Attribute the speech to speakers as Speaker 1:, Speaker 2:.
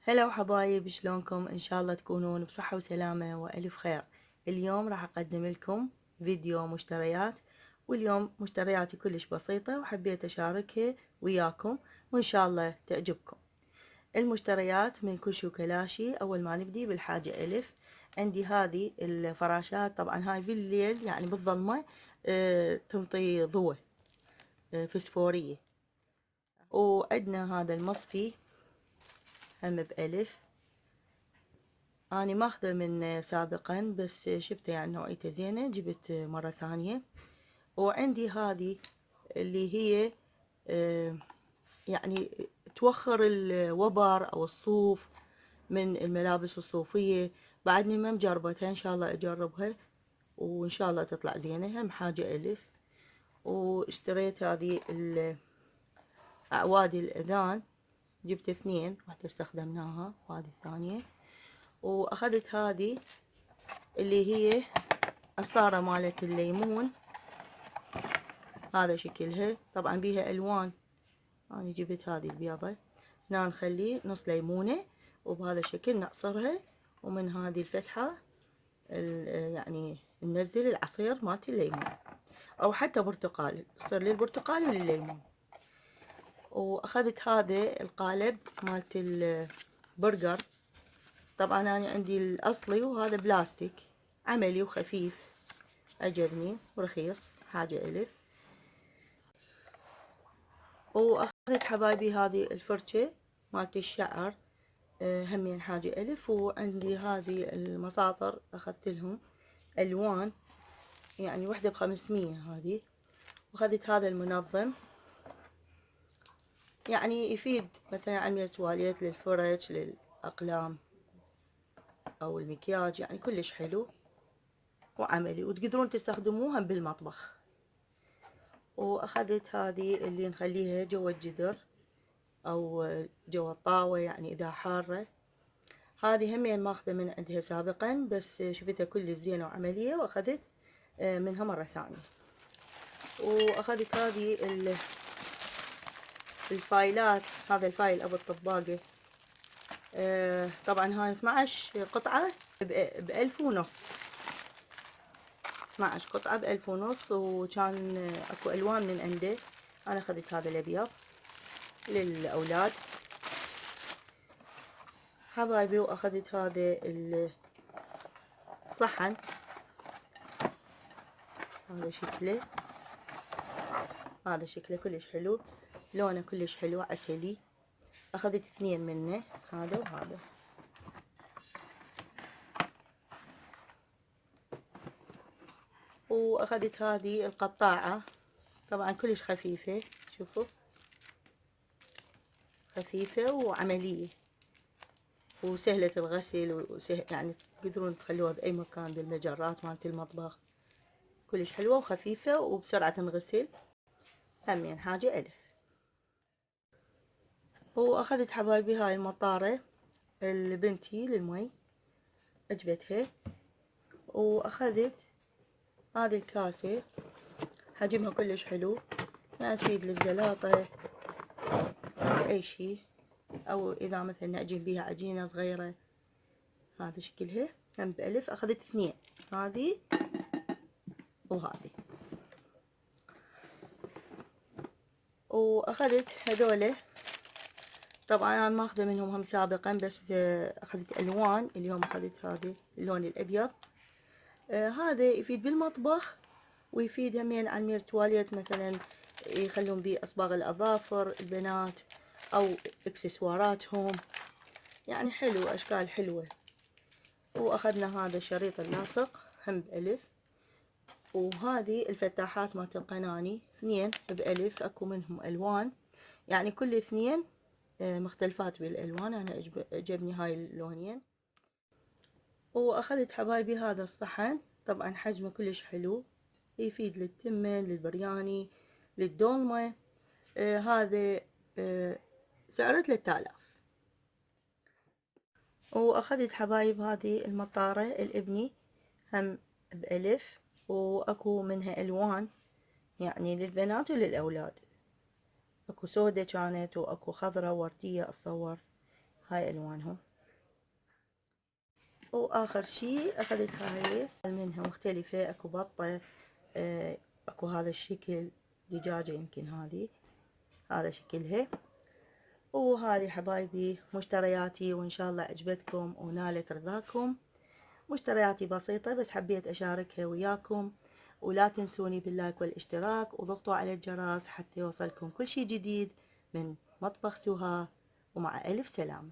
Speaker 1: هلا حبايب، شلونكم؟ ان شاء الله تكونون بصحة وسلامة والف خير. اليوم راح اقدم لكم فيديو مشتريات، واليوم مشترياتي كلش بسيطة وحبيت اشاركها وياكم وان شاء الله تعجبكم. المشتريات من كوشي وكلاشي. اول ما نبدي بالحاجة الف، عندي هذه الفراشات. طبعا هاي بالليل يعني بالظلمة تنطي ضوء فسفورية. وعندنا هذا المصفي هم بألف، أنا ماخذه من سابقا بس شفته يعني نوعيته زينة، جبت مرة ثانية. وعندي هذه اللي هي يعني توخر الوبر أو الصوف من الملابس الصوفية. بعدني ما مجربتها، إن شاء الله أجربها وإن شاء الله تطلع زينة. هم حاجة ألف. واشتريت هذه أعواد الأذان، جبت اثنين، واحدة استخدمناها وهذه الثانية. وأخذت هذه اللي هي عصارة مالت الليمون، هذا شكلها. طبعا بيها ألوان، أنا جبت هذه البيضة. هنا نخلي نص ليمونة وبهذا الشكل نعصرها، ومن هذه الفتحة يعني ننزل العصير مالت الليمون، أو حتى برتقال، يصير للبرتقال وللليمون. وأخذت هذا القالب مالت البرجر. طبعا أنا عندي الأصلي وهذا بلاستيك، عملي وخفيف، عجبني ورخيص، حاجة ألف. واخذت حبايبي هذه الفرشة مالت الشعر، همين حاجة ألف. وعندي هذه المساطر أخذت لهم ألوان، يعني وحدة ب500 هذه. وأخذت هذا المنظم، يعني يفيد مثلا عملية تواليت للفرش للأقلام أو المكياج، يعني كلش حلو وعملي وتقدرون تستخدموها بالمطبخ. وأخذت هذه اللي نخليها جوا الجدر أو جوا الطاوة، يعني إذا حارة. هذه همين ماخذة من عندها سابقا بس شفتها كل زينة وعملية، واخذت منها مرة ثانية. واخذت هذه الفايلات، هذا الفايل ابو الطباقة. طبعا هاي 12 قطعة ب1500، 12 قطعة ب1500. وكان اكو الوان من عنده. انا اخذت هذا الابيض للاولاد حبايبي. واخذت هذا الصحن، هذا شكله، هذا شكله كلش حلو، لونه كلش حلو عسلي. اخذت اثنين منه، هذا وهذا. واخذت هذه القطاعة، طبعا كلش خفيفة، شوفوا خفيفة وعملية وسهلة الغسل، وسهل يعني تقدرون تخلوها بأي مكان بالمجرات مالت المطبخ. كلش حلوة وخفيفة وبسرعة تنغسل، همين حاجة ألف. واخذت حبايبي هاي المطارة لبنتي للمي، عجبتها. واخذت هذه الكاسة، حجمها كلش حلو، يعني تفيد للزلاطة لأي شي، أو إذا مثلا نعجن بيها عجينة صغيرة. هذا شكلها هم بألف. أخذت اثنين، هذه وهذه. وأخذت هذوله، طبعا أنا ماخذة منهم هم سابقا بس أخذت ألوان. اليوم أخذت هذه اللون الأبيض. هذا يفيد بالمطبخ، ويفيد همين عن ميز تواليت، مثلا يخلون بيه أصباغ الأظافر البنات أو إكسسواراتهم، يعني حلو، أشكال حلوة. وأخذنا هذا الشريط اللاصق هم بألف. وهذه الفتاحات مالت القناني، اثنين بألف، أكو منهم ألوان، يعني كل اثنين مختلفات بالألوان. أنا عجبني هاي اللونين. وأخذت حبايبي هذا الصحن، طبعا حجمه كلش حلو، يفيد للتمن، للبرياني، للدولمة. هذا سعره 3000. واخذت حبايب هذه المطارة الابني هم بألف، واكو منها الوان يعني للبنات وللأولاد. اكو سودة كانت واكو خضرة وردية اتصور. هاي ألوانهم. وآخر شي أخذت هاي منها مختلفة، أكو بطة، أكو هذا الشكل دجاجة يمكن هذه، هذا شكلها. وهذه حبايبي مشترياتي، وإن شاء الله عجبتكم ونالت رضاكم. مشترياتي بسيطة بس حبيت أشاركها وياكم. ولا تنسوني باللايك والاشتراك، وضغطوا على الجرس حتى يوصلكم كل شي جديد من مطبخ سهى، ومع ألف سلامة.